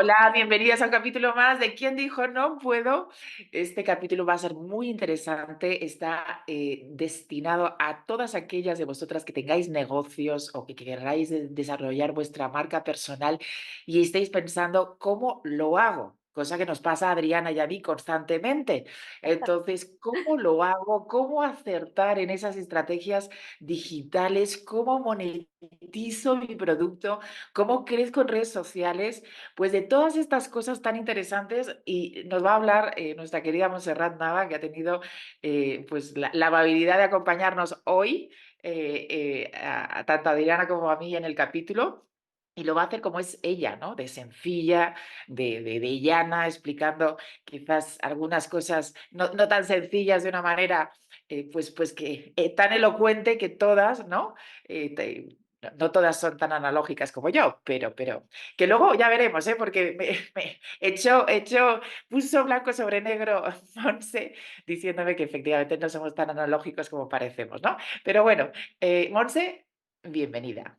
Hola, bienvenidas a un capítulo más de ¿Quién dijo no puedo? Este capítulo va a ser muy interesante. Está destinado a todas aquellas de vosotras que tengáis negocios o que queráis desarrollar vuestra marca personal y estéis pensando cómo lo hago. Cosa que nos pasa a Adriana y a mí constantemente. Entonces, ¿cómo lo hago? ¿Cómo acertar en esas estrategias digitales? ¿Cómo monetizo mi producto? ¿Cómo crezco en redes sociales? Pues de todas estas cosas tan interesantes y nos va a hablar nuestra querida Montserrat Nava, que ha tenido pues la amabilidad de acompañarnos hoy, a tanto a Adriana como a mí en el capítulo. Y lo va a hacer como es ella, ¿no? De sencilla, de llana, explicando quizás algunas cosas no tan sencillas de una manera, pues que tan elocuente que todas, ¿no? No todas son tan analógicas como yo, pero que luego ya veremos, ¿eh? Porque me puso blanco sobre negro Monse, diciéndome que efectivamente no somos tan analógicos como parecemos, ¿no? Pero bueno, Monse, bienvenida.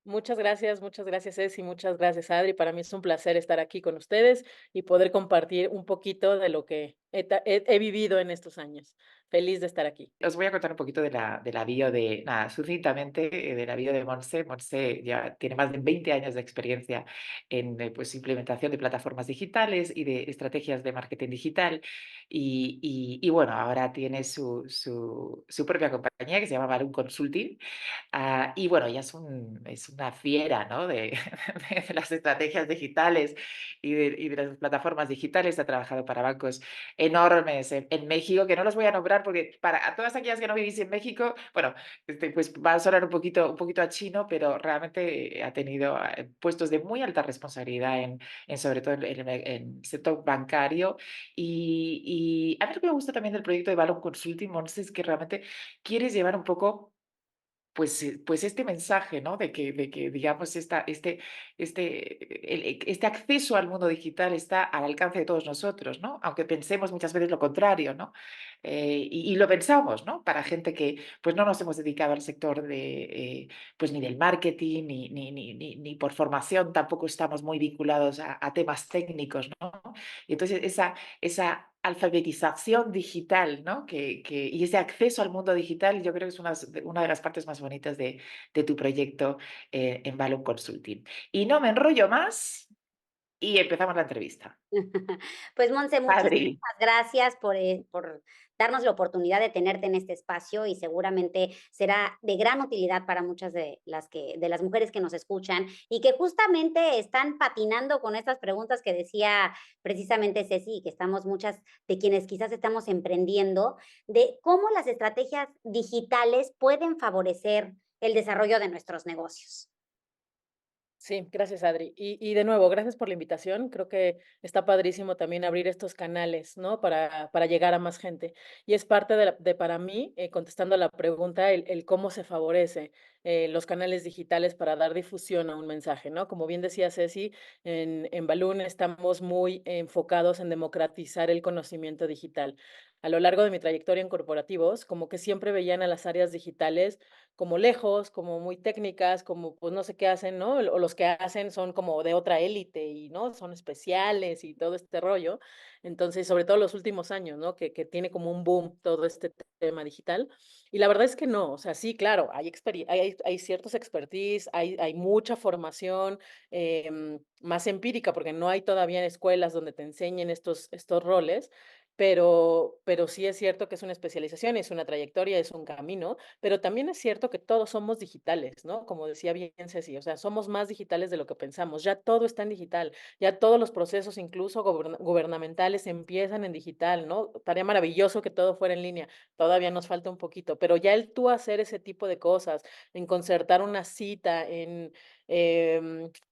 Muchas gracias, Ceci, muchas gracias, Adri. Para mí es un placer estar aquí con ustedes y poder compartir un poquito de lo que he vivido en estos años. Feliz de estar aquí. Os voy a contar un poquito de la bio de, nada, sucintamente, de la bio de Monse. Monse ya tiene más de 20 años de experiencia en pues, implementación de plataformas digitales y de estrategias de marketing digital. Y bueno, ahora tiene su propia compañía que se llama Balloon Consulting. Y bueno, ella es una fiera, ¿no? De las estrategias digitales y de las plataformas digitales. Ha trabajado para bancos enormes en México, que no los voy a nombrar porque para a todas aquellas que no vivís en México, bueno, pues va a sonar un poquito a chino, pero realmente ha tenido puestos de muy alta responsabilidad en sobre todo en el sector bancario. Y a mí lo que me gusta también del proyecto de Balón Consulting, Monse, es que realmente quieres llevar un poco pues este mensaje, ¿no? De que digamos, este acceso al mundo digital está al alcance de todos nosotros, ¿no? Aunque pensemos muchas veces lo contrario, ¿no? Y lo pensamos, ¿no? Para gente que pues no nos hemos dedicado al sector pues ni del marketing, ni por formación tampoco estamos muy vinculados a temas técnicos, ¿no? Y entonces esa alfabetización digital, ¿no? Y ese acceso al mundo digital, yo creo que es una de las partes más bonitas de tu proyecto en Balloon Consulting. Y no me enrollo más y empezamos la entrevista. Pues, Monse, muchísimas Adri, gracias por darnos la oportunidad de tenerte en este espacio y seguramente será de gran utilidad para muchas de las mujeres que nos escuchan y que justamente están patinando con estas preguntas que decía precisamente Ceci, y que estamos muchas de quienes quizás estamos emprendiendo, de cómo las estrategias digitales pueden favorecer el desarrollo de nuestros negocios. Sí, gracias, Adri. Y de nuevo, gracias por la invitación. Creo que está padrísimo también abrir estos canales, ¿no? Para llegar a más gente. Y es parte de para mí, contestando a la pregunta, el cómo se favorece los canales digitales para dar difusión a un mensaje, ¿no? Como bien decía Ceci, en Balloon estamos muy enfocados en democratizar el conocimiento digital. A lo largo de mi trayectoria en corporativos, como que siempre veían a las áreas digitales como lejos, como muy técnicas, como pues no sé qué hacen, ¿no? O los que hacen son como de otra élite y, ¿no? Son especiales y todo este rollo. Entonces, sobre todo los últimos años, ¿no? Que tiene como un boom todo este tema digital. Y la verdad es que no, o sea, sí, claro, hay ciertos expertise, hay mucha formación más empírica, porque no hay todavía escuelas donde te enseñen estos roles, pero sí es cierto que es una especialización, es una trayectoria, es un camino, pero también es cierto que todos somos digitales, ¿no? Como decía bien Ceci, o sea, somos más digitales de lo que pensamos, ya todo está en digital, ya todos los procesos, incluso gubernamentales, empiezan en digital, ¿no? Estaría maravilloso que todo fuera en línea, todavía nos falta un poquito, pero ya el tú hacer ese tipo de cosas, en concertar una cita,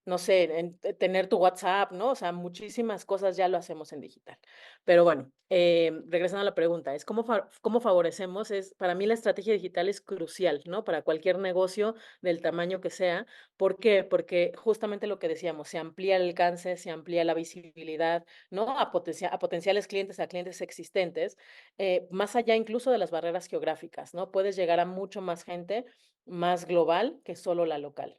no sé, en tener tu WhatsApp, ¿no? O sea, muchísimas cosas ya lo hacemos en digital. Pero bueno, regresando a la pregunta, es cómo favorecemos, para mí la estrategia digital es crucial, ¿no? Para cualquier negocio del tamaño que sea. ¿Por qué? Porque justamente lo que decíamos, se amplía el alcance, se amplía la visibilidad, ¿no? A potenciales clientes, a clientes existentes, más allá incluso de las barreras geográficas, ¿no? Puedes llegar a mucho más gente, más global que solo la local.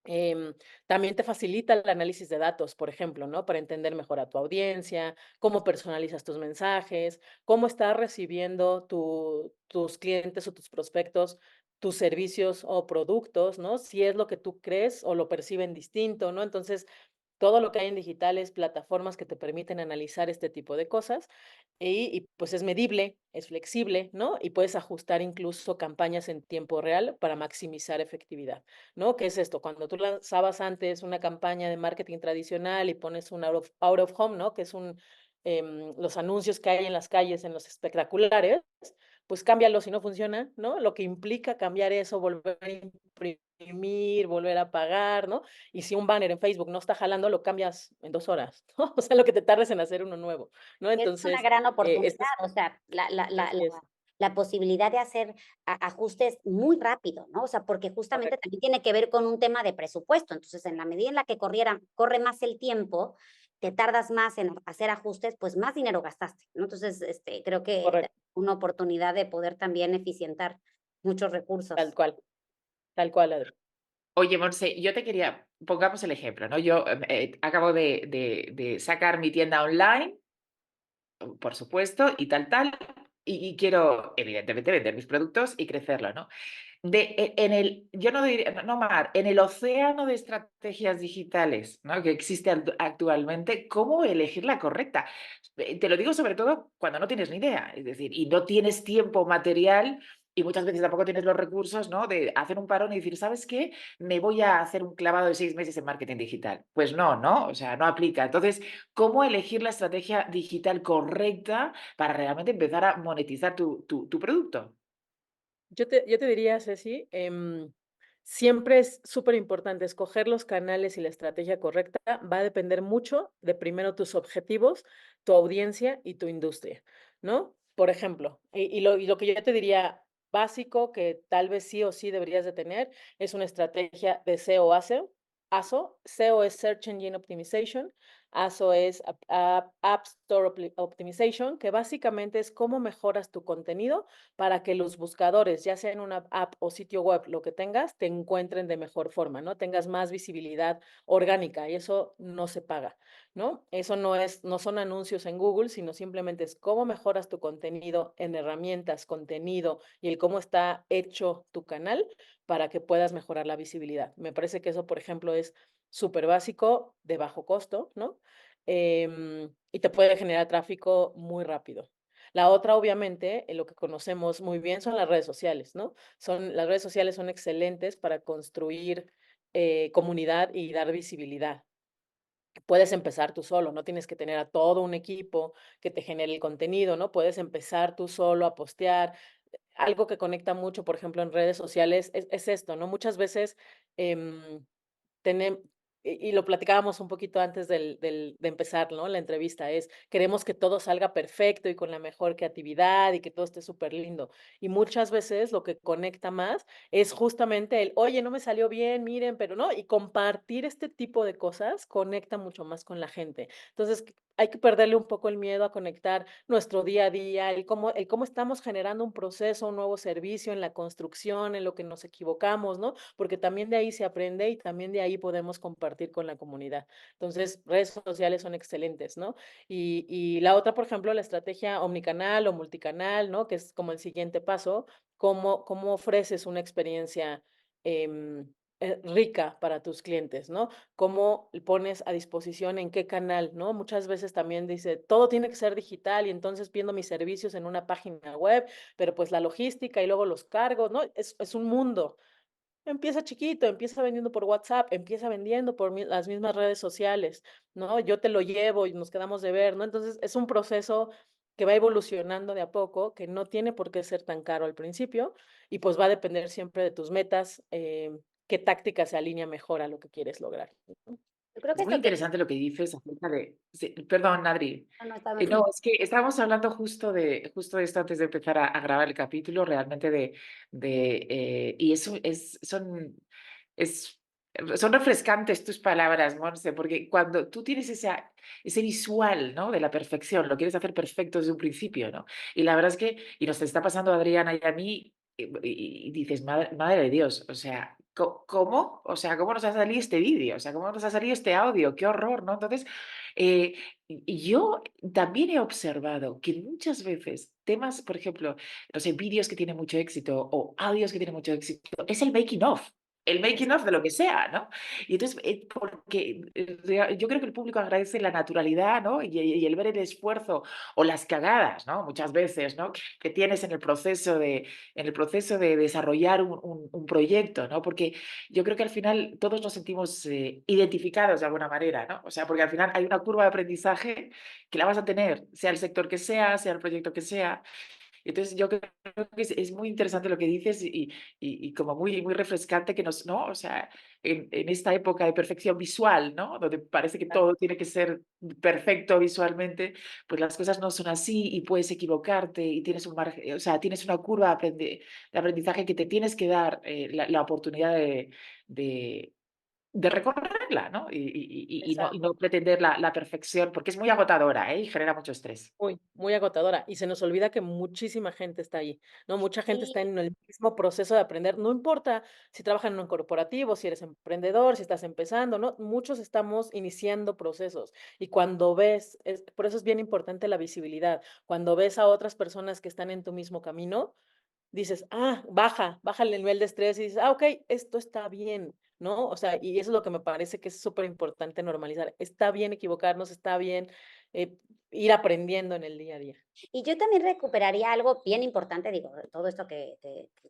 Em, También te facilita el análisis de datos, por ejemplo, ¿no? Para entender mejor a tu audiencia, cómo personalizas tus mensajes, cómo está recibiendo tus clientes o tus prospectos tus servicios o productos, ¿no? Si es lo que tú crees o lo perciben distinto, ¿no? Entonces, todo lo que hay en digital es plataformas que te permiten analizar este tipo de cosas pues es medible, es flexible, ¿no? Y puedes ajustar incluso campañas en tiempo real para maximizar efectividad, ¿no? ¿Qué es esto? Cuando tú lanzabas antes una campaña de marketing tradicional y pones un out of home, ¿no? Que es los anuncios que hay en las calles, en los espectaculares, pues cámbialo si no funciona, ¿no? Lo que implica cambiar eso, volver a imprimir, volver a pagar, ¿no? Y si un banner en Facebook no está jalando, lo cambias en 2 horas, ¿no? O sea, lo que te tardes en hacer uno nuevo, ¿no? Es una Entonces, gran este oportunidad, es o sea, así es, la posibilidad de hacer ajustes muy rápido, ¿no? O sea, porque justamente correcto, también tiene que ver con un tema de presupuesto. Entonces, en la medida en la que corre más el tiempo, te tardas más en hacer ajustes, pues más dinero gastaste, ¿no? Entonces, creo que es correcto, una oportunidad de poder también eficientar muchos tal recursos. cual, tal cual, Adri. Oye, Monse, yo te quería, pongamos el ejemplo, ¿no? Yo acabo de sacar mi tienda online, por supuesto, y tal, y quiero, evidentemente, vender mis productos y crecerlo, ¿no? Yo no diría, no, Mar, en el océano de estrategias digitales, ¿no? Que existe actualmente, ¿cómo elegir la correcta? Te lo digo sobre todo cuando no tienes ni idea, es decir, y no tienes tiempo material y muchas veces tampoco tienes los recursos, ¿no? De hacer un parón y decir, ¿sabes qué? Me voy a hacer un clavado de 6 meses en marketing digital. Pues no, ¿no? O sea, no aplica. Entonces, ¿cómo elegir la estrategia digital correcta para realmente empezar a monetizar tu producto? Yo te diría, Ceci, siempre es súper importante escoger los canales y la estrategia correcta. Va a depender mucho de primero tus objetivos, tu audiencia y tu industria, ¿no? Por ejemplo, y lo que yo te diría básico, que tal vez sí o sí deberías de tener, es una estrategia de SEO ASO. SEO es Search Engine Optimization, ASO es App Store Optimization, que básicamente es cómo mejoras tu contenido para que los buscadores, ya sea en una app o sitio web, lo que tengas, te encuentren de mejor forma, ¿no? Tengas más visibilidad orgánica y eso no se paga, ¿no? Eso no son anuncios en Google, sino simplemente es cómo mejoras tu contenido en herramientas, contenido y el cómo está hecho tu canal para que puedas mejorar la visibilidad. Me parece que eso, por ejemplo, es súper básico, de bajo costo, ¿no? Y te puede generar tráfico muy rápido. La otra, obviamente, lo que conocemos muy bien son las redes sociales, ¿no? Las redes sociales son excelentes para construir comunidad y dar visibilidad. Puedes empezar tú solo, no tienes que tener a todo un equipo que te genere el contenido, ¿no? Puedes empezar tú solo a postear. Algo que conecta mucho, por ejemplo, en redes sociales es esto, ¿no? Muchas veces tenem y lo platicábamos un poquito antes de empezar, ¿no? La entrevista, queremos que todo salga perfecto y con la mejor creatividad y que todo esté súper lindo. Y muchas veces lo que conecta más es justamente oye, no me salió bien, miren, pero no, y compartir este tipo de cosas conecta mucho más con la gente. Entonces, hay que perderle un poco el miedo a conectar nuestro día a día, el cómo estamos generando un proceso, un nuevo servicio en la construcción, en lo que nos equivocamos, ¿no? Porque también de ahí se aprende y también de ahí podemos compartir con la comunidad. Entonces, redes sociales son excelentes, ¿no? Y la otra, por ejemplo, la estrategia omnicanal o multicanal, ¿no? Que es como el siguiente paso, cómo ofreces una experiencia rica para tus clientes, ¿no? Cómo pones a disposición en qué canal, ¿no? Muchas veces también dice, todo tiene que ser digital y entonces viendo mis servicios en una página web, pero pues la logística y luego los cargos, ¿no? Es un mundo. Empieza chiquito, empieza vendiendo por WhatsApp, empieza vendiendo por las mismas redes sociales, ¿no? Yo te lo llevo y nos quedamos de ver, ¿no? Entonces, es un proceso que va evolucionando de a poco, que no tiene por qué ser tan caro al principio y pues va a depender siempre de tus metas, qué táctica se alinea mejor a lo que quieres lograr, ¿no? Yo creo Es que muy esto que interesante lo que dices acerca de... sí, perdón, Adri. no, no, está No, es que estábamos hablando justo de esto antes de empezar a grabar el capítulo, realmente y eso es, son refrescantes tus palabras, Monse, porque cuando tú tienes ese visual, ¿no? De la perfección, lo quieres hacer perfecto desde un principio, ¿no? Y la verdad es que, y nos está pasando a Adriana y a mí, y dices, madre de Dios, o sea, ¿Cómo? O sea, ¿cómo nos ha salido este vídeo? O sea, ¿cómo nos ha salido este audio? ¡Qué horror!, ¿no? Entonces, yo también he observado que muchas veces temas, por ejemplo, no sé, vídeos que tienen mucho éxito o audios que tienen mucho éxito, es el making of de lo que sea, ¿no? Y entonces, porque yo creo que el público agradece la naturalidad, ¿no? Y el ver el esfuerzo o las cagadas, ¿no? Muchas veces, ¿no? Que tienes en el proceso de desarrollar un proyecto, ¿no? Porque yo creo que al final todos nos sentimos identificados de alguna manera, ¿no? O sea, porque al final hay una curva de aprendizaje que la vas a tener, sea el sector que sea el proyecto que sea. Entonces, yo creo que es muy interesante lo que dices y como muy refrescante que nos, ¿no? O sea, en esta época de perfección visual, ¿no? Donde parece que todo tiene que ser perfecto visualmente, pues las cosas no son así y puedes equivocarte y tienes un margen, o sea, tienes una curva de aprendizaje que te tienes que dar la oportunidad de, de recorrerla, ¿no? Y no pretender la perfección, porque es muy agotadora, ¿eh? Y genera mucho estrés. Muy, muy agotadora. Y se nos olvida que muchísima gente está ahí, ¿no? Mucha gente está Sí. en el mismo proceso de aprender. No importa si trabajan en un corporativo, si eres emprendedor, si estás empezando, ¿no? Muchos estamos iniciando procesos. Y cuando ves, por eso es bien importante la visibilidad. Cuando ves a otras personas que están en tu mismo camino, dices, baja el nivel de estrés y dices, ok, esto está bien, ¿no? O sea, y eso es lo que me parece que es súper importante normalizar. Está bien equivocarnos, está bien eh, ir aprendiendo en el día a día. Y yo también recuperaría algo bien importante, digo, todo esto que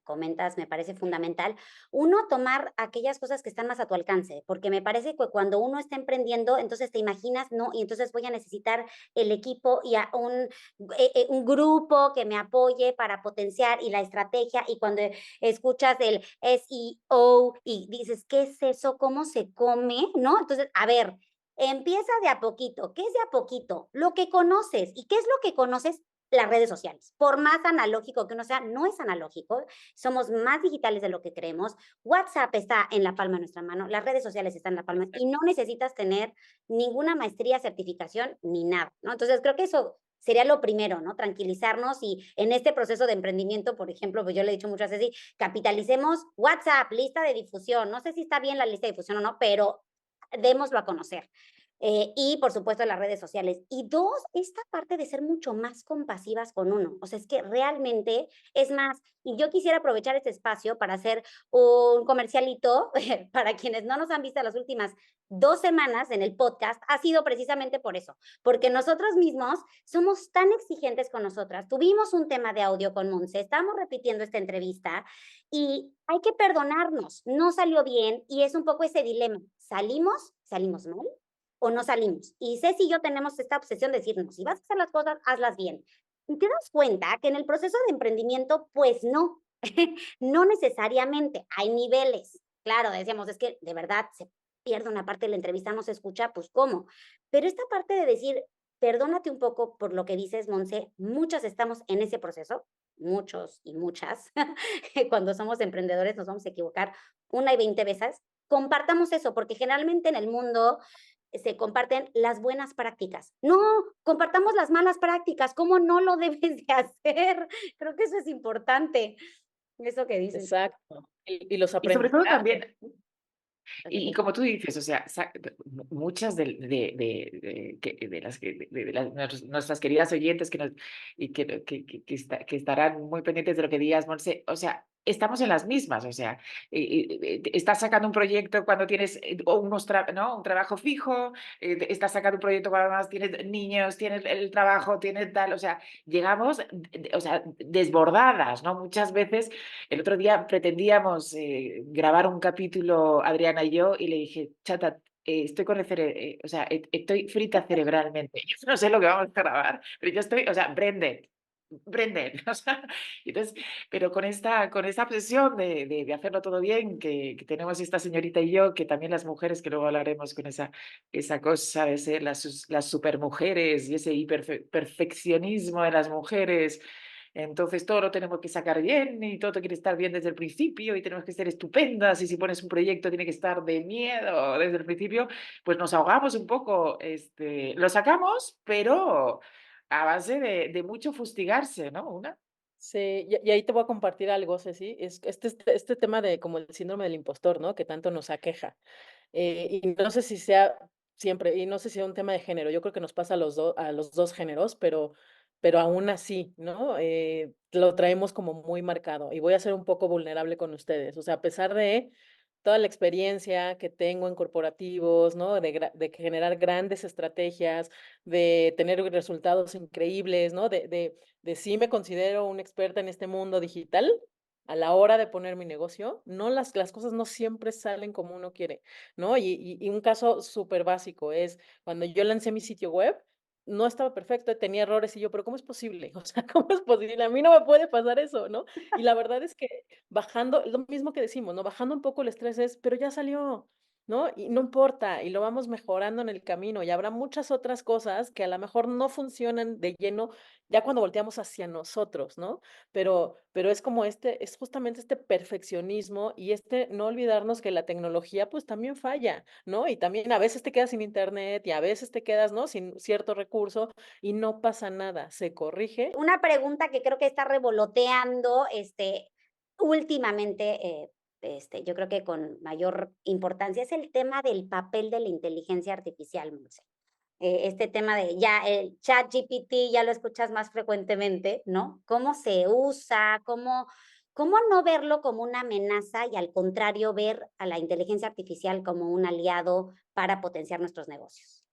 comentas me parece fundamental. Uno, tomar aquellas cosas que están más a tu alcance, porque me parece que cuando uno está emprendiendo, entonces te imaginas, ¿no? Y entonces voy a necesitar el equipo y a un grupo que me apoye para potenciar y la estrategia. Y cuando escuchas el SEO y dices, ¿qué es eso? ¿Cómo se come? ¿No? Entonces, a ver, empieza de a poquito. ¿Qué es de a poquito? Lo que conoces. ¿Y qué es lo que conoces? Las redes sociales. Por más analógico que uno sea, no es analógico. Somos más digitales de lo que creemos. WhatsApp está en la palma de nuestra mano. Las redes sociales están en la palma y no necesitas tener ninguna maestría, certificación ni nada, ¿no? Entonces, creo que eso sería lo primero, ¿no? Tranquilizarnos y en este proceso de emprendimiento, por ejemplo, pues yo le he dicho muchas veces, capitalicemos WhatsApp, lista de difusión. No sé si está bien la lista de difusión o no, pero démoslo a conocer. Y por supuesto las redes sociales. Y dos, esta parte de ser mucho más compasivas con uno. O sea, es que realmente es más, y yo quisiera aprovechar este espacio para hacer un comercialito para quienes no nos han visto las últimas 2 semanas en el podcast, ha sido precisamente por eso, porque nosotros mismos somos tan exigentes con nosotras. Tuvimos un tema de audio con Monse, estamos repitiendo esta entrevista y hay que perdonarnos. No salió bien y es un poco ese dilema. ¿Salimos mal? O no salimos. Y Ceci y yo tenemos esta obsesión de decirnos, si vas a hacer las cosas, hazlas bien. Y te das cuenta que en el proceso de emprendimiento, pues no, no necesariamente, hay niveles. Claro, decíamos, es que de verdad se pierde una parte de la entrevista, no se escucha, pues ¿cómo? Pero esta parte de decir, perdónate un poco por lo que dices, Monse, muchas estamos en ese proceso, muchos y muchas, cuando somos emprendedores nos vamos a equivocar 1 y 20 veces, compartamos eso, porque generalmente en el mundo se comparten las buenas prácticas. No, compartamos las malas prácticas. ¿Cómo no lo debes de hacer? Creo que eso es importante, eso que dices. Exacto. Y los Y sobre todo aprendizajes. también, y como tú dices, o sea, muchas de las nuestras queridas oyentes y que estarán muy pendientes de lo que digas, Monse, o sea, estamos en las mismas, o sea, estás sacando un proyecto cuando tienes ¿no? un trabajo fijo, estás sacando un proyecto cuando además tienes niños, tienes el trabajo, tienes tal, o sea, llegamos, o sea, desbordadas, ¿no? Muchas veces el otro día pretendíamos grabar un capítulo, Adriana y yo, y le dije, chata, estoy con o sea, estoy frita cerebralmente. Yo no sé lo que vamos a grabar, pero yo estoy, o sea, Brendan, o sea, y entonces, pero con esta obsesión de hacerlo todo bien, que tenemos esta señorita y yo, que también las mujeres, que luego hablaremos con esa cosa de ser las supermujeres y ese hiperperfeccionismo de las mujeres, entonces todo lo tenemos que sacar bien y todo quiere estar bien desde el principio y tenemos que ser estupendas y si pones un proyecto tiene que estar de miedo desde el principio, pues nos ahogamos un poco, lo sacamos, pero a base de mucho fustigarse, ¿no? Una. Sí, y ahí te voy a compartir algo, Ceci, es este tema de como el síndrome del impostor, ¿no? Que tanto nos aqueja. Y no sé si sea siempre, y no sé si sea un tema de género, yo creo que nos pasa a los 2 géneros, pero aún así, ¿no? Lo traemos como muy marcado, y voy a ser un poco vulnerable con ustedes. O sea, a pesar de toda la experiencia que tengo en corporativos, ¿no? De generar grandes estrategias, de tener resultados increíbles, ¿no? De sí me considero una experta en este mundo digital, a la hora de poner mi negocio, no las cosas no siempre salen como uno quiere, ¿no? Y un caso súper básico es cuando yo lancé mi sitio web, no estaba perfecto, tenía errores y yo, pero ¿cómo es posible? O sea, ¿cómo es posible? A mí no me puede pasar eso, ¿no? Y la verdad es que bajando, lo mismo que decimos, ¿no? Bajando un poco el estrés es, pero ya salió, ¿no? Y no importa, y lo vamos mejorando en el camino, y habrá muchas otras cosas que a lo mejor no funcionan de lleno ya cuando volteamos hacia nosotros, ¿no? Pero es como es justamente este perfeccionismo y este no olvidarnos que la tecnología pues también falla, ¿no? Y también a veces te quedas sin internet y a veces te quedas, ¿no? Sin cierto recurso y no pasa nada, se corrige. Una pregunta que creo que está revoloteando, últimamente, yo creo que con mayor importancia, es el tema del papel de la inteligencia artificial, Monse. Este tema de ya el ChatGPT ya lo escuchas más frecuentemente, ¿no? ¿Cómo se usa? ¿Cómo no verlo como una amenaza y al contrario ver a la inteligencia artificial como un aliado para potenciar nuestros negocios?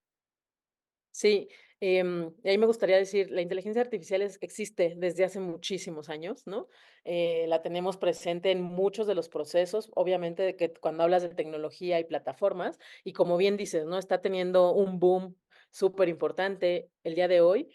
Sí, y ahí me gustaría decir, la inteligencia artificial existe desde hace muchísimos años, ¿no? La tenemos presente en muchos de los procesos, obviamente de que cuando hablas de tecnología y plataformas, y como bien dices, ¿no? Está teniendo un boom súper importante el día de hoy,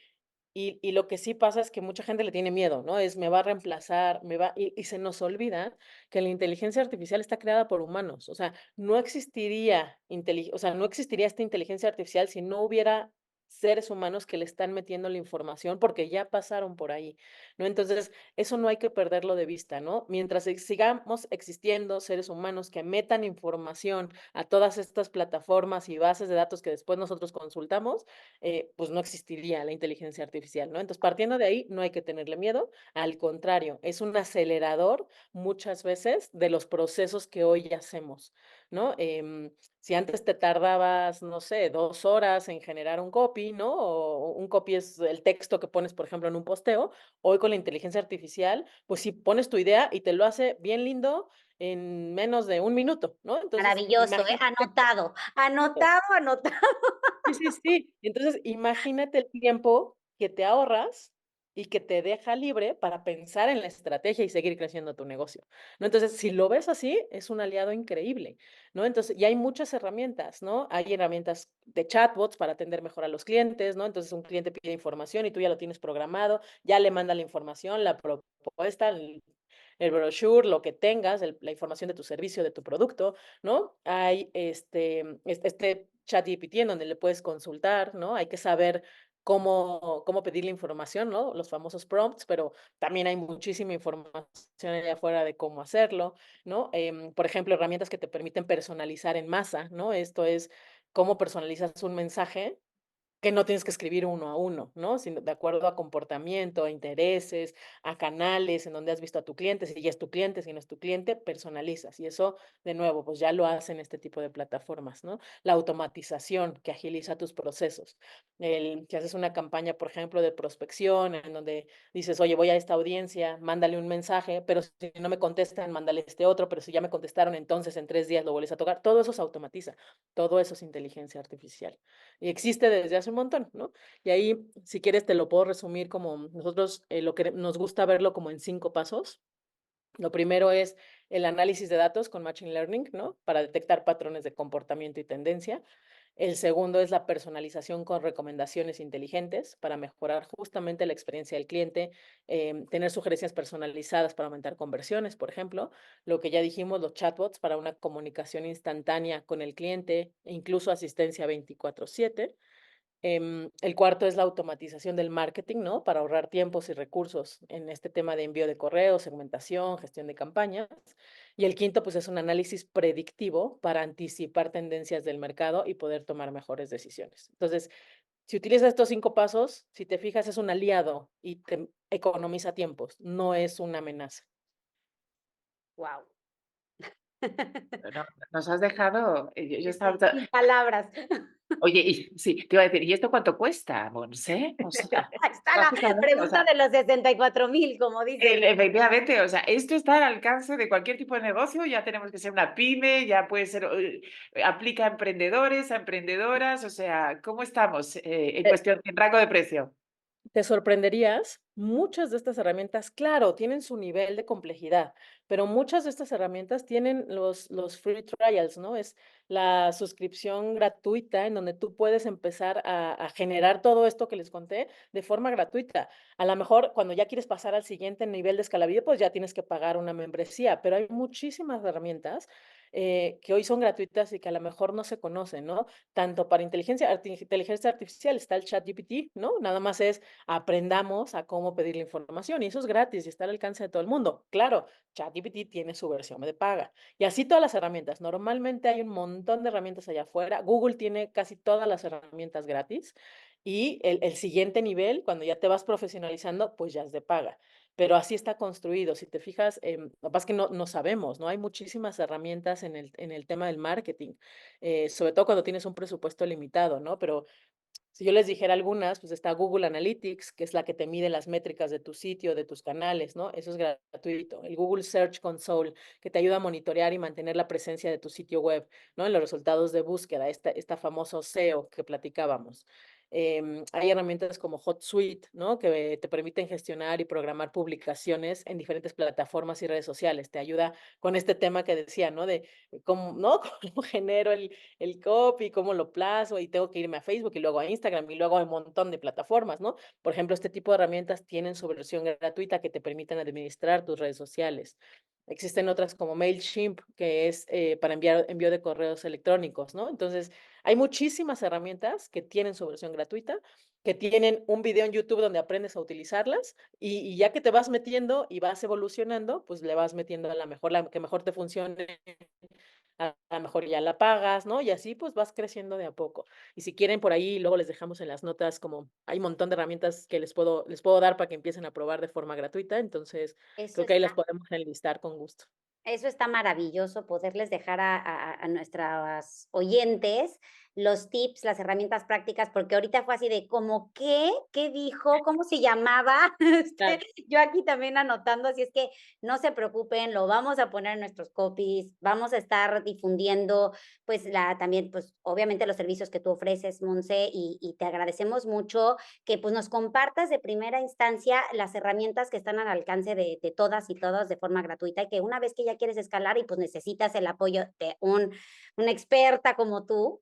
y lo que sí pasa es que mucha gente le tiene miedo, ¿no? Es me va a reemplazar, y se nos olvida que la inteligencia artificial está creada por humanos, o sea, no existiría esta inteligencia artificial si no hubiera seres humanos que le están metiendo la información porque ya pasaron por ahí, ¿no? Entonces, eso no hay que perderlo de vista, ¿no? Mientras sigamos existiendo seres humanos que metan información a todas estas plataformas y bases de datos que después nosotros consultamos, pues no existiría la inteligencia artificial, ¿no? Entonces, partiendo de ahí, no hay que tenerle miedo, al contrario, es un acelerador muchas veces de los procesos que hoy hacemos, ¿no? Si antes te tardabas, no sé, 2 horas en generar un copy, ¿no? O un copy es el texto que pones, por ejemplo, en un posteo, hoy con la inteligencia artificial, pues si pones tu idea y te lo hace bien lindo en menos de un minuto, ¿no? Entonces, Maravilloso, ¿eh? imagínate. Anotado, anotado, anotado. Sí, sí, sí. Entonces, imagínate el tiempo que te ahorras y que te deja libre para pensar en la estrategia y seguir creciendo tu negocio, ¿no? Entonces, si lo ves así, es un aliado increíble, ¿no? Entonces, y hay muchas herramientas, ¿no? Hay herramientas de chatbots para atender mejor a los clientes, ¿no? Entonces, un cliente pide información y tú ya lo tienes programado, ya le manda la información, la propuesta, el brochure, lo que tengas, la información de tu servicio, de tu producto, ¿no? Hay este ChatGPT en donde le puedes consultar, ¿no? Hay que saber cómo pedir la información, ¿no? Los famosos prompts, pero también hay muchísima información allá afuera de cómo hacerlo, ¿no? Por ejemplo, herramientas que te permiten personalizar en masa, ¿no? Esto es cómo personalizas un mensaje que no tienes que escribir uno a uno, ¿no? Sino de acuerdo a comportamiento, a intereses, a canales en donde has visto a tu cliente, si ya es tu cliente, si no es tu cliente, personalizas. Y eso, de nuevo, pues ya lo hacen este tipo de plataformas, ¿no? La automatización que agiliza tus procesos. Si haces una campaña, por ejemplo, de prospección, en donde dices, oye, voy a esta audiencia, mándale un mensaje, pero si no me contestan, mándale este otro, pero si ya me contestaron, entonces en 3 días lo vuelves a tocar. Todo eso se automatiza, todo eso es inteligencia artificial y existe desde hace un montón, ¿no? Y ahí, si quieres, te lo puedo resumir como nosotros lo que nos gusta verlo como en 5 pasos. Lo primero es el análisis de datos con Machine Learning, ¿no? Para detectar patrones de comportamiento y tendencia. El segundo es la personalización con recomendaciones inteligentes para mejorar justamente la experiencia del cliente, tener sugerencias personalizadas para aumentar conversiones, por ejemplo. Lo que ya dijimos, los chatbots para una comunicación instantánea con el cliente, e incluso asistencia 24/7. El cuarto es la automatización del marketing, ¿no? Para ahorrar tiempos y recursos en este tema de envío de correos, segmentación, gestión de campañas. Y el quinto, pues es un análisis predictivo para anticipar tendencias del mercado y poder tomar mejores decisiones. Entonces, Si utilizas estos 5 pasos, si te fijas, es un aliado y te economiza tiempos, no es una amenaza. Wow. No, nos has dejado, yo estaba... Sin palabras. Oye, y sí, te iba a decir, ¿y esto cuánto cuesta, Monse? O sea, Ahí está la básicamente, o pregunta sea, de los 64,000, como dicen. efectivamente, o sea, esto está al alcance de cualquier tipo de negocio, ya tenemos que ser una pyme, ya puede ser, aplica a emprendedores, a emprendedoras, o sea, ¿cómo estamos en Eh, cuestión, en rango de precio? Te sorprenderías, muchas de estas herramientas, claro, tienen su nivel de complejidad, pero muchas de estas herramientas tienen los free trials, ¿no? Es la suscripción gratuita en donde tú puedes empezar a generar todo esto que les conté de forma gratuita. A lo mejor cuando ya quieres pasar al siguiente nivel de escalabilidad, pues ya tienes que pagar una membresía, pero hay muchísimas herramientas que hoy son gratuitas y que a lo mejor no se conocen, ¿no? Tanto para inteligencia artificial está el ChatGPT, ¿no? Nada más es aprendamos a cómo pedir la información y eso es gratis y está al alcance de todo el mundo. Claro, ChatGPT tiene su versión de paga y así todas las herramientas. Normalmente hay un montón de herramientas allá afuera. Google tiene casi todas las herramientas gratis y el siguiente nivel, cuando ya te vas profesionalizando, pues ya es de paga. Pero así está construido. Si te fijas, lo que pasa es que no sabemos, ¿no? Hay muchísimas herramientas en el tema del marketing, sobre todo cuando tienes un presupuesto limitado, ¿no? Pero si yo les dijera algunas, pues está Google Analytics, que es la que te mide las métricas de tu sitio, de tus canales, ¿no? Eso es gratuito. El Google Search Console, que te ayuda a monitorear y mantener la presencia de tu sitio web, ¿no? En los resultados de búsqueda, esta famoso SEO que platicábamos. Hay herramientas como HotSuite, ¿no? Que te permiten gestionar y programar publicaciones en diferentes plataformas y redes sociales. Te ayuda con este tema que decía, ¿no? De cómo, ¿no? Cómo genero el copy, cómo lo plazo y tengo que irme a Facebook y luego a Instagram y luego a un montón de plataformas, ¿no? Por ejemplo, este tipo de herramientas tienen su versión gratuita que te permiten administrar tus redes sociales. Existen otras como MailChimp, que es para envío de correos electrónicos, ¿no? Entonces, hay muchísimas herramientas que tienen su versión gratuita, que tienen un video en YouTube donde aprendes a utilizarlas y ya que te vas metiendo y vas evolucionando, pues le vas metiendo a la que mejor te funcione, a lo mejor ya la pagas, ¿no? Y así pues vas creciendo de a poco. Y si quieren por ahí, luego les dejamos en las notas como hay un montón de herramientas que les puedo dar para que empiecen a probar de forma gratuita, entonces Eso creo que ahí las está podemos enlistar con gusto. Eso está maravilloso, poderles dejar a nuestras oyentes los tips, las herramientas prácticas, porque ahorita fue así de como, ¿qué dijo? ¿Cómo se llamaba? Claro. Yo aquí también anotando, así es que no se preocupen, lo vamos a poner en nuestros copies, vamos a estar difundiendo, pues, también, pues, obviamente los servicios que tú ofreces, Monse, y te agradecemos mucho que, pues, nos compartas de primera instancia las herramientas que están al alcance de todas y todos de forma gratuita, y que una vez que ya quieres escalar y, pues, necesitas el apoyo de una experta como tú,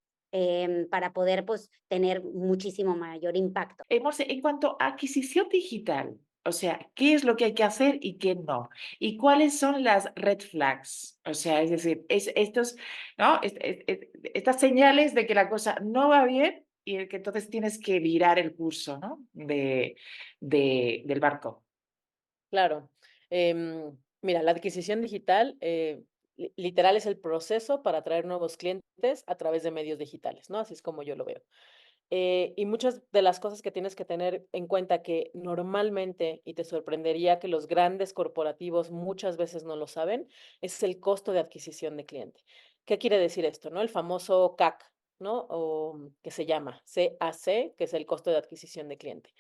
para poder, pues, tener muchísimo mayor impacto. Monse, en cuanto a adquisición digital, o sea, ¿qué es lo que hay que hacer y qué no? ¿Y cuáles son las red flags? O sea, es decir, estos, ¿no? Estas señales de que la cosa no va bien y que entonces tienes que virar el curso, ¿no? Del barco. Claro. Mira, la adquisición digital, literal es el proceso para atraer nuevos clientes a través de medios digitales, ¿no? Así es como yo lo veo. Y muchas de las cosas que tienes que tener en cuenta que normalmente, y te sorprendería que los grandes corporativos muchas veces no lo saben, es el costo de adquisición de cliente. ¿Qué quiere decir esto, no? El famoso CAC, ¿no? O que se llama CAC, que es el costo de adquisición de cliente.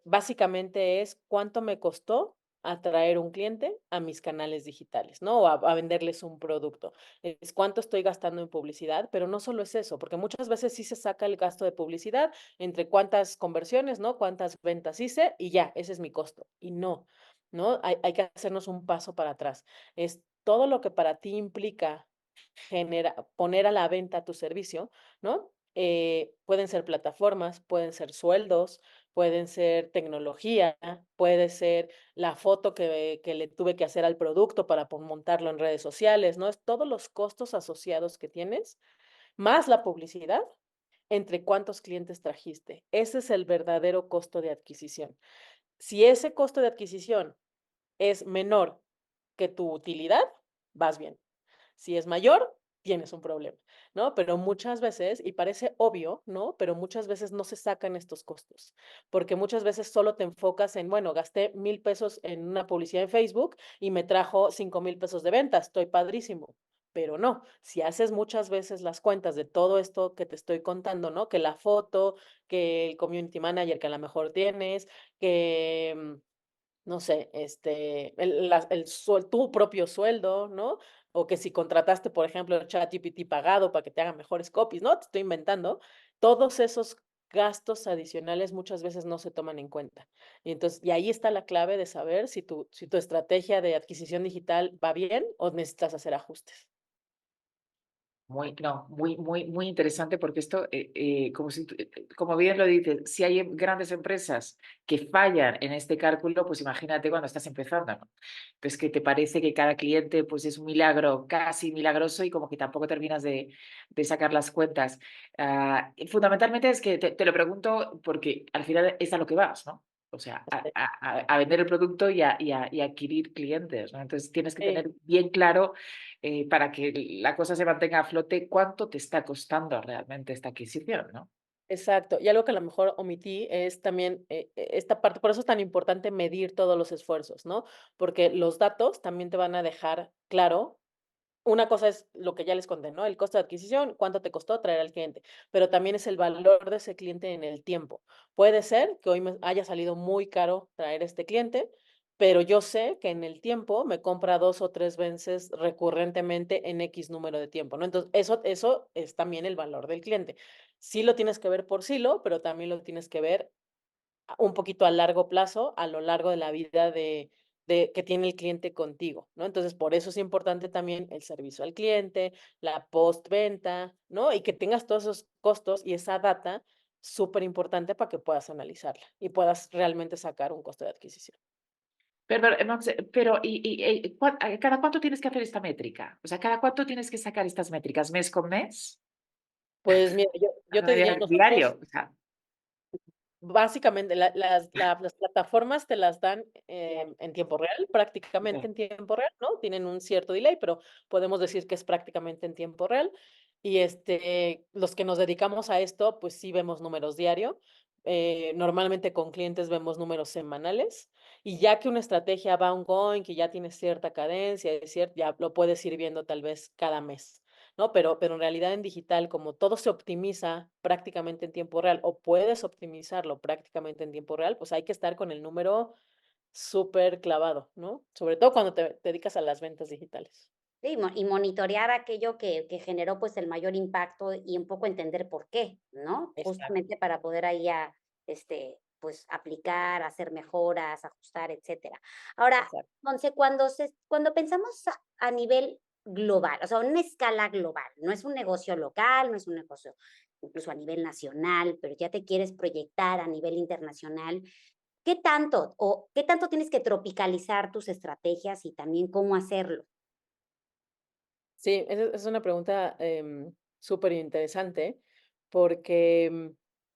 Básicamente es cuánto me costó atraer un cliente a mis canales digitales, ¿no? O a venderles un producto. Es cuánto estoy gastando en publicidad, pero no solo es eso, porque muchas veces sí se saca el gasto de publicidad entre cuántas conversiones, ¿no? Cuántas ventas hice y ya, ese es mi costo. Y no, ¿no? Hay que hacernos un paso para atrás. Es todo lo que para ti implica poner a la venta tu servicio, ¿no? Pueden ser plataformas, pueden ser sueldos, pueden ser tecnología, puede ser la foto que le tuve que hacer al producto para montarlo en redes sociales, ¿no? Es todos los costos asociados que tienes, más la publicidad, entre cuántos clientes trajiste. Ese es el verdadero costo de adquisición. Si ese costo de adquisición es menor que tu utilidad, vas bien. Si es mayor, tienes un problema, ¿no? Pero muchas veces, y parece obvio, ¿no? Pero muchas veces no se sacan estos costos, porque muchas veces solo te enfocas en, bueno, gasté 1,000 pesos en una publicidad en Facebook y me trajo 5,000 pesos de ventas, estoy padrísimo. Pero no, si haces muchas veces las cuentas de todo esto que te estoy contando, ¿no? Que la foto, que el community manager que a lo mejor tienes, que no sé, tu propio sueldo, ¿no? O que si contrataste, por ejemplo, el ChatGPT pagado para que te haga mejores copies, ¿no? Te estoy inventando. Todos esos gastos adicionales muchas veces no se toman en cuenta. Y ahí está la clave de saber si tu estrategia de adquisición digital va bien o necesitas hacer ajustes. Muy interesante porque esto, como bien lo dices, si hay grandes empresas que fallan en este cálculo, pues imagínate cuando estás empezando, ¿no? Entonces, que te parece que cada cliente pues es un milagro, casi milagroso y como que tampoco terminas de sacar las cuentas. Y fundamentalmente es que te lo pregunto porque al final es a lo que vas, ¿no? O sea, a vender el producto y a adquirir clientes, ¿no? Entonces tienes que Sí. tener bien claro para que la cosa se mantenga a flote, ¿cuánto te está costando realmente esta adquisición, no? Exacto. Y algo que a lo mejor omití es también esta parte, por eso es tan importante medir todos los esfuerzos, ¿no? Porque los datos también te van a dejar claro. Una cosa es lo que ya les conté, ¿no? El costo de adquisición, cuánto te costó traer al cliente, pero también es el valor de ese cliente en el tiempo. Puede ser que hoy me haya salido muy caro traer este cliente, pero yo sé que en el tiempo me compra 2 o 3 veces recurrentemente en X número de tiempo, ¿no? Entonces, eso es también el valor del cliente. Sí lo tienes que ver por silo, pero también lo tienes que ver un poquito a largo plazo, a lo largo de la vida de que tiene el cliente contigo, ¿no? Entonces, por eso es importante también el servicio al cliente, la postventa, ¿no? Y que tengas todos esos costos y esa data súper importante para que puedas analizarla y puedas realmente sacar un costo de adquisición. Pero ¿cada cuánto tienes que hacer esta métrica? O sea, ¿cada cuánto tienes que sacar estas métricas? ¿Mes con mes? Pues mira, yo te diría, nosotros Diario. O sea, básicamente, las plataformas te las dan, en tiempo real, prácticamente ok. en tiempo real, ¿no? Tienen un cierto delay, pero podemos decir que es prácticamente en tiempo real. Y, los que nos dedicamos a esto, pues sí vemos números diario. Normalmente con clientes vemos números semanales, y ya que una estrategia va ongoing, que ya tiene cierta cadencia, ya lo puedes ir viendo tal vez cada mes. ¿No? Pero en realidad en digital, como todo se optimiza prácticamente en tiempo real o puedes optimizarlo prácticamente en tiempo real, pues hay que estar con el número súper clavado, ¿no? Sobre todo cuando te dedicas a las ventas digitales. Sí, y monitorear aquello que generó, pues, el mayor impacto y un poco entender por qué, ¿no? Exacto, Justamente para poder ahí pues, aplicar, hacer mejoras, ajustar, etcétera. Ahora, exacto. Monse, cuando pensamos a nivel global, o sea, una escala global, no es un negocio local, no es un negocio incluso a nivel nacional, pero ya te quieres proyectar a nivel internacional, qué tanto tienes que tropicalizar tus estrategias y también cómo hacerlo? Sí, esa es una pregunta, súper interesante, porque,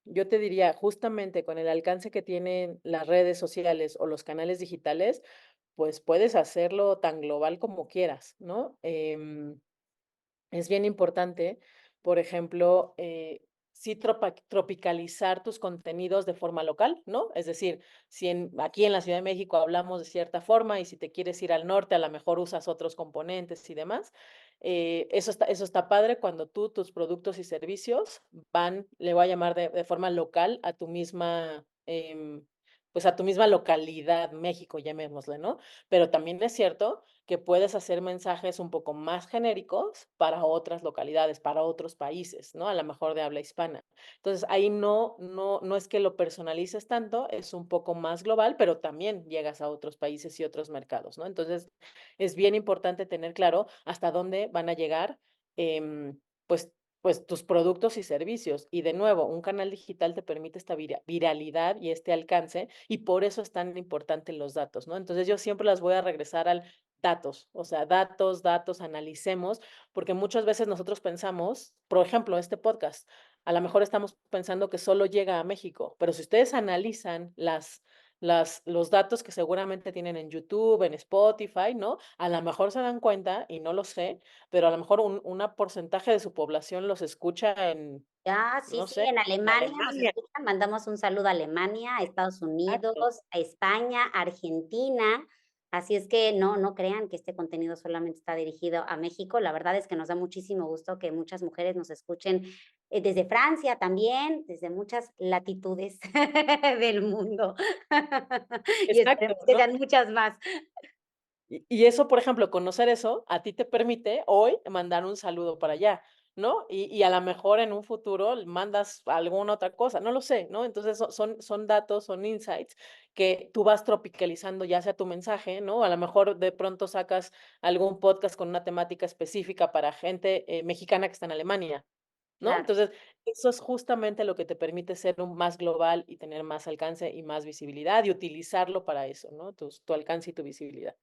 yo te diría, justamente con el alcance que tienen las redes sociales o los canales digitales, pues puedes hacerlo tan global como quieras, ¿no? Es bien importante, por ejemplo, sí tropicalizar tus contenidos de forma local, ¿no? Es decir, si aquí en la Ciudad de México hablamos de cierta forma y si te quieres ir al norte, a lo mejor usas otros componentes y demás. Eso está padre cuando tus productos y servicios le voy a llamar de forma local a tu misma, pues a tu misma localidad, México, llamémosle, ¿no? Pero también es cierto que puedes hacer mensajes un poco más genéricos para otras localidades, para otros países, ¿no? A lo mejor de habla hispana. Entonces, ahí no es que lo personalices tanto, es un poco más global, pero también llegas a otros países y otros mercados, ¿no? Entonces, es bien importante tener claro hasta dónde van a llegar, pues tus productos y servicios. Y de nuevo, un canal digital te permite esta viralidad y este alcance, y por eso es tan importante los datos, ¿no? Entonces, yo siempre las voy a regresar al datos, o sea, datos, analicemos, porque muchas veces nosotros pensamos, por ejemplo, este podcast, a lo mejor estamos pensando que solo llega a México, pero si ustedes analizan los datos que seguramente tienen en YouTube, en Spotify, ¿no? A lo mejor se dan cuenta, y no lo sé, pero a lo mejor una porcentaje de su población los escucha en, Ah, sí, no sí, sé, en en Alemania nos Alemania. escuchan, mandamos un saludo a Alemania, a Estados Unidos, Exacto. a España, Argentina. Así es que no crean que este contenido solamente está dirigido a México. La verdad es que nos da muchísimo gusto que muchas mujeres nos escuchen desde Francia también, desde muchas latitudes del mundo. Y Exacto, esperemos que ¿no? sean muchas más. Y eso, por ejemplo, conocer eso, a ti te permite hoy mandar un saludo para allá, ¿no? Y a lo mejor en un futuro mandas alguna otra cosa, no lo sé, ¿no? Entonces, son datos, son insights que tú vas tropicalizando ya sea tu mensaje, ¿no? A lo mejor de pronto sacas algún podcast con una temática específica para gente, mexicana que está en Alemania, ¿no? Claro. Entonces, eso es justamente lo que te permite ser un más global y tener más alcance y más visibilidad, y utilizarlo para eso, ¿no? Tu alcance y tu visibilidad.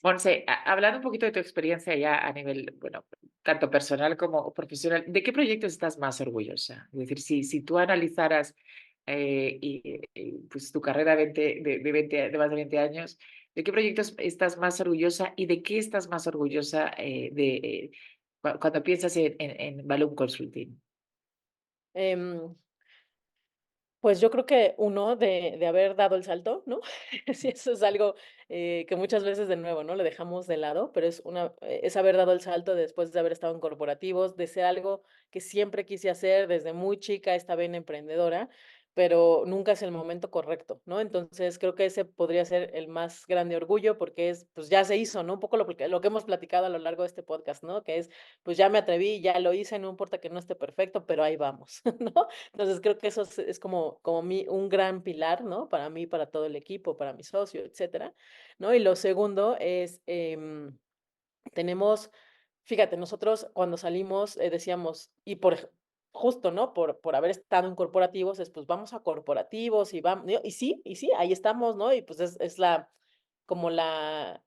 Monse, hablando un poquito de tu experiencia ya a nivel, bueno, tanto personal como profesional, ¿de qué proyectos estás más orgullosa? Es decir, si tú analizaras pues tu carrera 20 de más de 20 años, ¿de qué proyectos estás más orgullosa y de qué estás más orgullosa cuando piensas en Balloon Consulting? Em, Pues yo creo que uno de haber dado el salto, ¿no? Sí, eso es algo, que muchas veces de nuevo, ¿no? Lo dejamos de lado, pero es haber dado el salto después de haber estado en corporativos, de ser algo que siempre quise hacer desde muy chica, esta vena emprendedora, pero nunca es el momento correcto, ¿no? Entonces, creo que ese podría ser el más grande orgullo, porque pues ya se hizo, ¿no? Un poco lo que hemos platicado a lo largo de este podcast, ¿no? Que es, pues ya me atreví, ya lo hice, no importa que no esté perfecto, pero ahí vamos, ¿no? Entonces, creo que eso es como un gran pilar, ¿no? Para mí, para todo el equipo, para mi socio, etcétera, ¿no? Y lo segundo es, tenemos, fíjate, nosotros cuando salimos, decíamos, justo, ¿no? Por haber estado en corporativos, es pues vamos a corporativos y vamos, y sí, ahí estamos, ¿no? Y pues es como la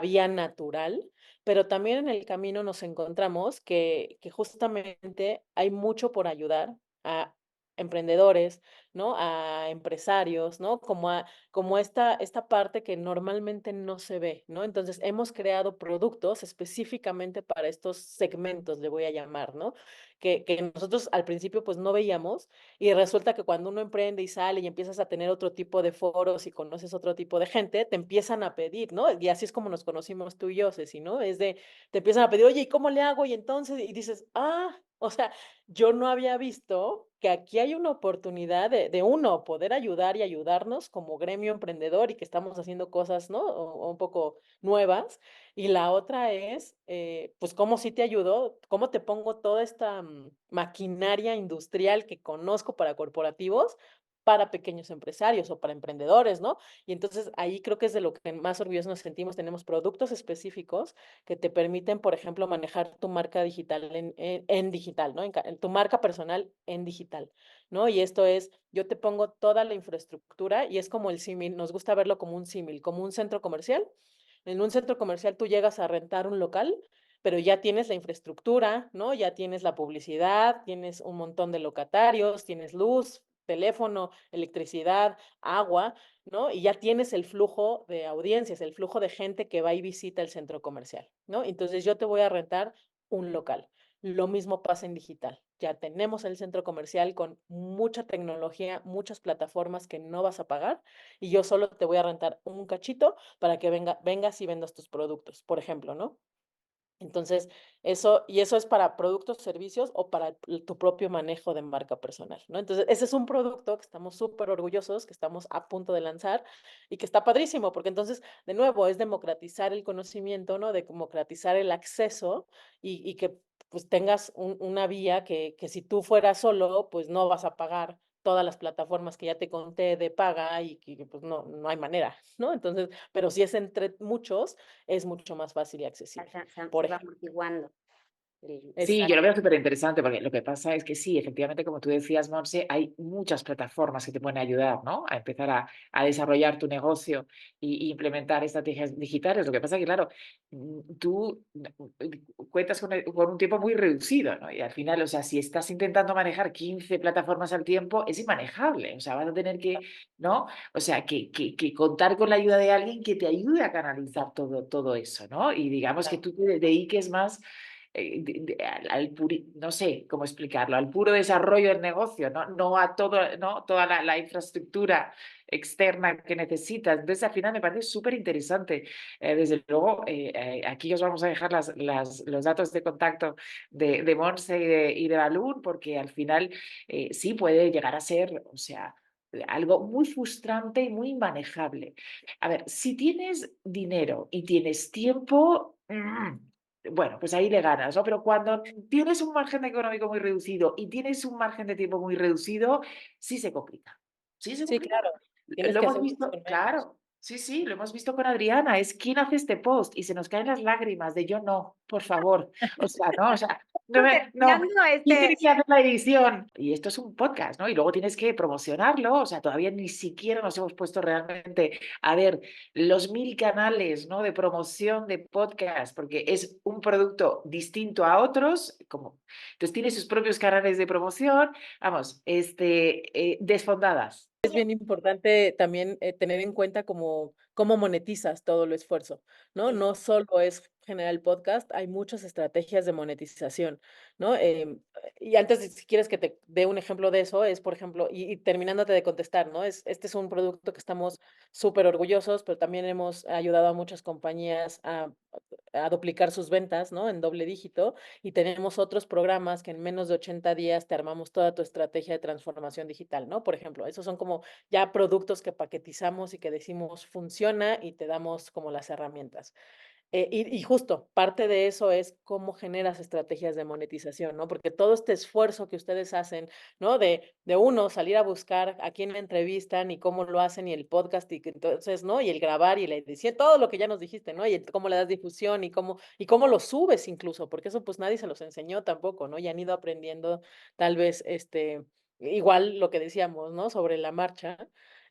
vía natural, pero también en el camino nos encontramos que justamente hay mucho por ayudar a emprendedores, ¿no? A empresarios, ¿no? Como esta parte que normalmente no se ve, ¿no? Entonces, hemos creado productos específicamente para estos segmentos, le voy a llamar, ¿no? Que nosotros al principio pues no veíamos, y resulta que cuando uno emprende y sale y empiezas a tener otro tipo de foros y conoces otro tipo de gente, te empiezan a pedir, ¿no? Y así es como nos conocimos tú y yo, Ceci, ¿no? Te empiezan a pedir, oye, ¿y cómo le hago? Y entonces, y dices, o sea, yo no había visto que aquí hay una oportunidad de uno, poder ayudar y ayudarnos como gremio emprendedor y que estamos haciendo cosas, ¿no? O un poco nuevas. Y la otra es, pues, cómo sí te ayudo, cómo te pongo toda esta maquinaria industrial que conozco para corporativos, para pequeños empresarios o para emprendedores, ¿no? Y entonces ahí creo que es de lo que más orgullosos nos sentimos. Tenemos productos específicos que te permiten, por ejemplo, manejar tu marca digital en digital, ¿no? En tu marca personal en digital, ¿no? Y esto es, yo te pongo toda la infraestructura y es como el símil, nos gusta verlo como un símil, como un centro comercial. En un centro comercial tú llegas a rentar un local, pero ya tienes la infraestructura, ¿no? Ya tienes la publicidad, tienes un montón de locatarios, tienes luz, teléfono, electricidad, agua, ¿no? Y ya tienes el flujo de audiencias, el flujo de gente que va y visita el centro comercial, ¿no? Entonces yo te voy a rentar un local. Lo mismo pasa en digital. Ya tenemos el centro comercial con mucha tecnología, muchas plataformas que no vas a pagar, y yo solo te voy a rentar un cachito para que vengas y vendas tus productos, por ejemplo, ¿no? Entonces, eso es para productos, servicios o para tu propio manejo de marca personal, ¿no? Entonces, ese es un producto que estamos súper orgullosos, que estamos a punto de lanzar y que está padrísimo, porque entonces, de nuevo, es democratizar el conocimiento, ¿no? Democratizar el acceso y que pues tengas una vía que si tú fueras solo, pues no vas a pagar todas las plataformas que ya te conté de paga y que pues no hay manera, ¿no? Entonces, pero si es entre muchos, es mucho más fácil y accesible, Se por va ejemplo. amortiguando. Sí, yo lo Exacto. veo súper interesante porque lo que pasa es que sí, efectivamente, como tú decías, Monse, hay muchas plataformas que te pueden ayudar, ¿no? A empezar a desarrollar tu negocio y implementar estrategias digitales. Lo que pasa es que, claro, tú cuentas con un tiempo muy reducido, ¿no? Y al final, o sea, si estás intentando manejar 15 plataformas al tiempo, es inmanejable. O sea, vas a tener que, ¿no? O sea, que contar con la ayuda de alguien que te ayude a canalizar todo eso, ¿no? Y digamos que tú te dediques más no sé cómo explicarlo, al puro desarrollo del negocio, no, no a todo, ¿no? Toda la infraestructura externa que necesitas. Entonces, al final me parece súper interesante. Desde luego, aquí os vamos a dejar los datos de contacto de Monse y de Balún, porque al final sí puede llegar a ser, o sea, algo muy frustrante y muy inmanejable. A ver, si tienes dinero y tienes tiempo, bueno, pues ahí le ganas, ¿no? Pero cuando tienes un margen económico muy reducido y tienes un margen de tiempo muy reducido, sí se complica. Sí se Sí, complica. claro. Tienes Lo que hemos hacer más visto, con menos. claro. Sí, sí, lo hemos visto con Adriana. Es quien hace este post y se nos caen las lágrimas de yo no, por favor. O sea, no, o sea, no. Terminando ¿Quién tiene que hacer la edición? Y esto es un podcast, ¿no? Y luego tienes que promocionarlo. O sea, todavía ni siquiera nos hemos puesto realmente a ver los 1000 canales, ¿no? De promoción de podcast, porque es un producto distinto a otros. Entonces tiene sus propios canales de promoción. Vamos, desfondadas. Es bien importante también tener en cuenta cómo monetizas todo el esfuerzo, ¿no? No solo es generar el podcast, hay muchas estrategias de monetización, ¿no? Y antes, si quieres que te dé un ejemplo de eso, es, por ejemplo, y terminándote de contestar, ¿no? Este es un producto que estamos súper orgullosos, pero también hemos ayudado a muchas compañías a duplicar sus ventas, ¿no? En doble dígito. Y tenemos otros programas que en menos de 80 días te armamos toda tu estrategia de transformación digital, ¿no? Por ejemplo, esos son como ya productos que paquetizamos y que decimos funciona y te damos como las herramientas. Y justo, parte de eso es cómo generas estrategias de monetización, ¿no? Porque todo este esfuerzo que ustedes hacen, ¿no? De uno, salir a buscar a quién entrevistan y cómo lo hacen y el podcast y que entonces, ¿no? Y el grabar y la edición, todo lo que ya nos dijiste, ¿no? Y cómo le das difusión y cómo lo subes incluso, porque eso pues nadie se los enseñó tampoco, ¿no? Y han ido aprendiendo tal vez, igual lo que decíamos, ¿no? Sobre la marcha,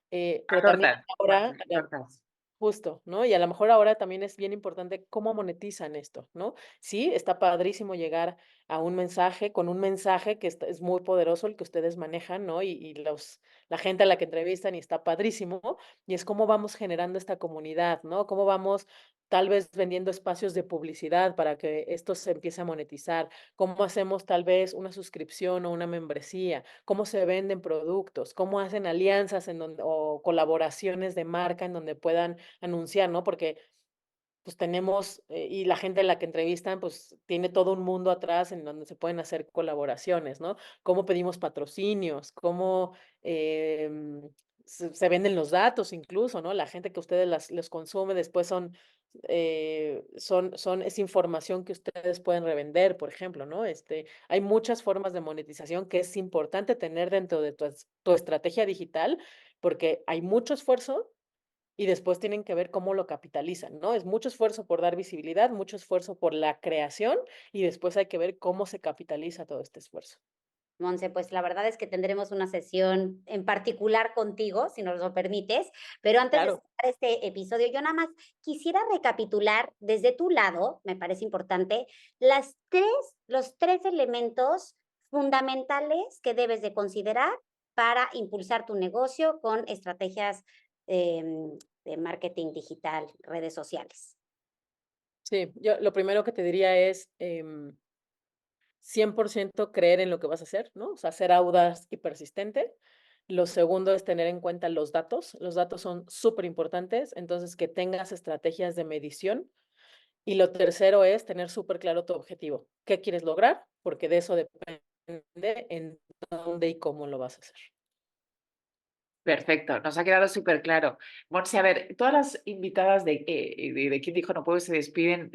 pero también Tortas, ahora tortas. justo, ¿no? Y a lo mejor ahora también es bien importante cómo monetizan esto, ¿no? Sí, está padrísimo llegar a un mensaje, con un mensaje que es muy poderoso el que ustedes manejan, ¿no? Y la gente a la que entrevistan y está padrísimo, y es cómo vamos generando esta comunidad, ¿no? Cómo vamos tal vez vendiendo espacios de publicidad para que esto se empiece a monetizar, cómo hacemos tal vez una suscripción o una membresía, cómo se venden productos, cómo hacen alianzas o colaboraciones de marca en donde puedan anunciar, ¿no? Porque pues tenemos, y la gente en la que entrevistan, pues tiene todo un mundo atrás en donde se pueden hacer colaboraciones, ¿no? Cómo pedimos patrocinios, cómo se venden los datos incluso, ¿no? La gente que ustedes los consume después es información que ustedes pueden revender, por ejemplo, ¿no? Hay muchas formas de monetización que es importante tener dentro de tu estrategia digital, porque hay mucho esfuerzo y después tienen que ver cómo lo capitalizan, ¿no? Es mucho esfuerzo por dar visibilidad, mucho esfuerzo por la creación y después hay que ver cómo se capitaliza todo este esfuerzo. Monse, pues la verdad es que tendremos una sesión en particular contigo, si nos lo permites, pero antes de Claro. cerrar este episodio, yo nada más quisiera recapitular desde tu lado, me parece importante, los tres elementos fundamentales que debes de considerar para impulsar tu negocio con estrategias de marketing digital, redes sociales. Sí, yo lo primero que te diría es 100% creer en lo que vas a hacer, ¿no? O sea, ser audaz y persistente. Lo segundo es tener en cuenta los datos. Los datos son súper importantes, entonces que tengas estrategias de medición. Y lo tercero es tener súper claro tu objetivo. ¿Qué quieres lograr? Porque de eso depende en dónde y cómo lo vas a hacer. Perfecto, nos ha quedado súper claro. Monse, a ver, todas las invitadas de Quién dijo no puedo se despiden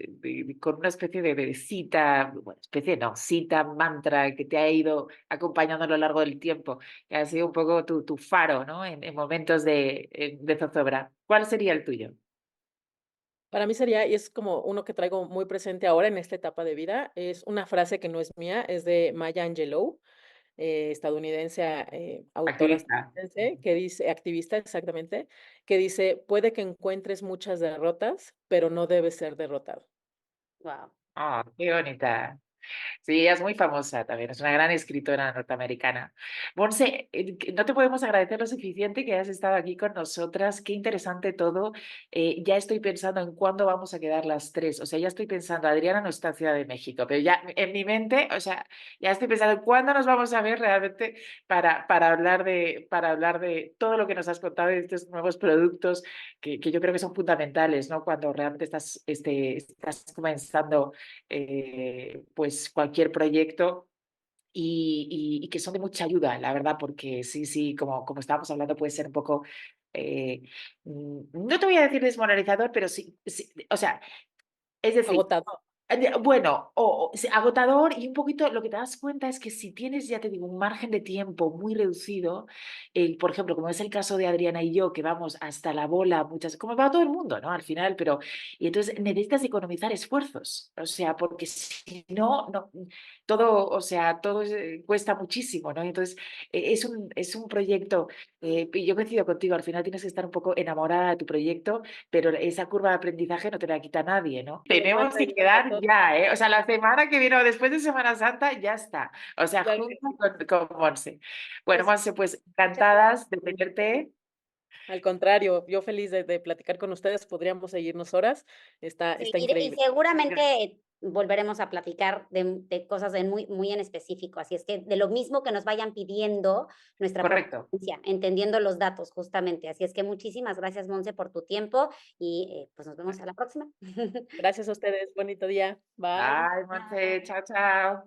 con una especie de cita, bueno, especie no, cita, mantra que te ha ido acompañando a lo largo del tiempo, que ha sido un poco tu faro, ¿no? En momentos de zozobra. ¿Cuál sería el tuyo? Para mí sería, y es como uno que traigo muy presente ahora en esta etapa de vida, es una frase que no es mía, es de Maya Angelou, estadounidense, autora Activista. estadounidense, que dice, activista exactamente, que dice, puede que encuentres muchas derrotas, pero no debes ser derrotado. Wow. Ah, qué bonita. Sí, ella es muy famosa también, es una gran escritora norteamericana. Monse, no te podemos agradecer lo suficiente que hayas estado aquí con nosotras, qué interesante todo. Ya estoy pensando en cuándo vamos a quedar las tres, o sea, ya estoy pensando, Adriana no está en Ciudad de México, pero ya en mi mente, o sea, ya estoy pensando en cuándo nos vamos a ver realmente para hablar de todo lo que nos has contado de estos nuevos productos que yo creo que son fundamentales, ¿no? Cuando realmente estás comenzando pues cualquier proyecto y que son de mucha ayuda, la verdad, porque sí, como estábamos hablando, puede ser un poco, eh, no te voy a decir desmoralizador, pero sí, o sea, es decir, Agotado. bueno, sí, agotador y un poquito lo que te das cuenta es que si tienes, ya te digo, un margen de tiempo muy reducido, por ejemplo, como es el caso de Adriana y yo, que vamos hasta la bola muchas, como va todo el mundo, ¿no? Al final, pero, y entonces necesitas economizar esfuerzos, o sea, porque si no, no, todo, o sea, todo cuesta muchísimo, ¿no? Y entonces, es un proyecto, y yo coincido contigo, al final tienes que estar un poco enamorada de tu proyecto, pero esa curva de aprendizaje no te la quita nadie, ¿no? Y le Tenemos manda que y manda quedar todo. ya, ¿eh? O sea, la semana que viene o después de Semana Santa ya está. O sea, Claro que junto sí. con Monse. Bueno, Pues Monse, pues Muchas gracias. encantadas de tenerte. al contrario, yo feliz de platicar con ustedes, podríamos seguirnos horas, Sí, está y increíble. seguramente volveremos a platicar de cosas muy en específico. Así es que de lo mismo que nos vayan pidiendo nuestra propia Correcto. audiencia, entendiendo los datos justamente. Así es que muchísimas gracias, Monse, por tu tiempo y pues nos vemos a la próxima. Gracias a ustedes, bonito día. Bye. Bye, Monse. Chao, chao.